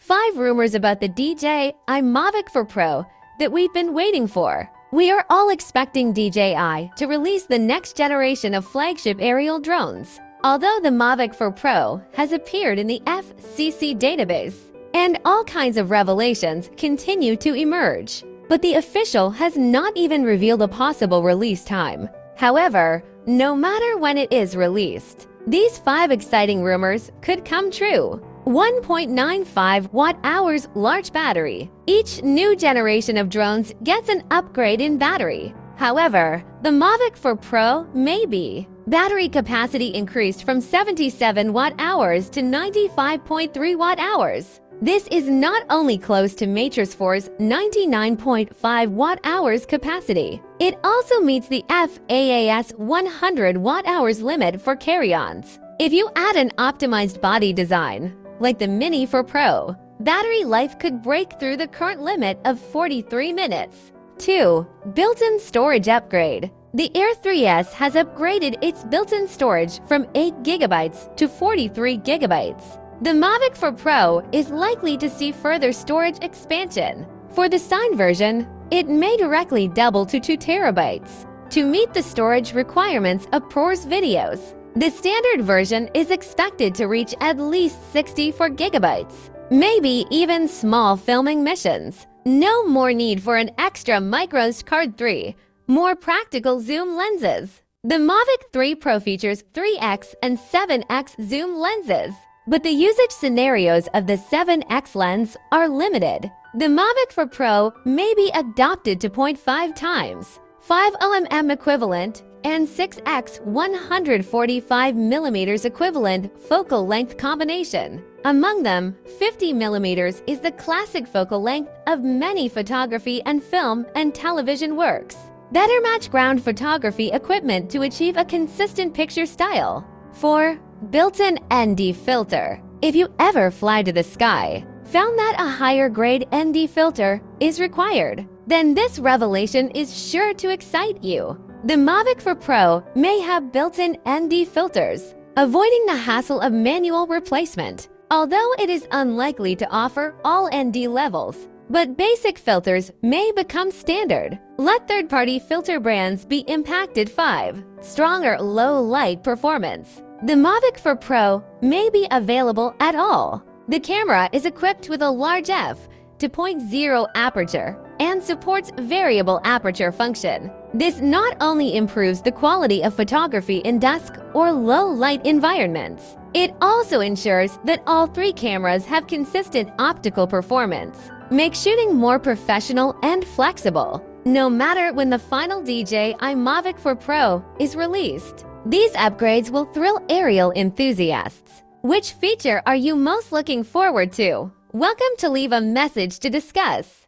5 rumors about the DJI Mavic 4 Pro that we've been waiting for. We are all expecting DJI to release the next generation of flagship aerial drones. Although the Mavic 4 Pro has appeared in the FCC database, and all kinds of revelations continue to emerge, but the official has not even revealed a possible release time. However, no matter when it is released, these 5 exciting rumors could come true. 1.95 watt-hours large battery. Each new generation of drones gets an upgrade in battery. However, the Mavic 4 Pro may be. Battery capacity increased from 77 watt-hours to 95.3 watt-hours. This is not only close to Matrix 4's 99.5 watt-hours capacity, it also meets the FAA's 100 watt-hours limit for carry-ons. If you add an optimized body design, like the Mini 4 Pro, battery life could break through the current limit of 43 minutes. 2. Built-in storage upgrade. The Air 3S has upgraded its built-in storage from 8 GB to 43 GB. The Mavic 4 Pro is likely to see further storage expansion. For the Cine version, it may directly double to 2 TB to meet the storage requirements of ProRes videos. The standard version is expected to reach at least 64 GB, maybe even small filming missions. No more need for an extra microSD card. 3. More practical zoom lenses. The Mavic 3 Pro features 3x and 7x zoom lenses, but the usage scenarios of the 7x lens are limited. The Mavic 4 Pro may be adopted to 0.5 times, 5 mm equivalent, and 6x 145mm equivalent focal length combination. Among them, 50mm is the classic focal length of many photography and film and television works. Better match ground photography equipment to achieve a consistent picture style. 4. Built-in ND filter. If you ever fly to the sky, found that a higher grade ND filter is required, then this revelation is sure to excite you. The Mavic 4 Pro may have built-in ND filters, avoiding the hassle of manual replacement. Although it is unlikely to offer all ND levels, but basic filters may become standard. Let third-party filter brands be impacted. 5. Stronger low-light performance. The Mavic 4 Pro may be available at all. The camera is equipped with a large f/.0 aperture and supports variable aperture function. This not only improves the quality of photography in dusk or low-light environments, it also ensures that all 3 cameras have consistent optical performance. Make shooting more professional and flexible, no matter when the final DJI Mavic 4 Pro is released. These upgrades will thrill aerial enthusiasts. Which feature are you most looking forward to? Welcome to leave a message to discuss.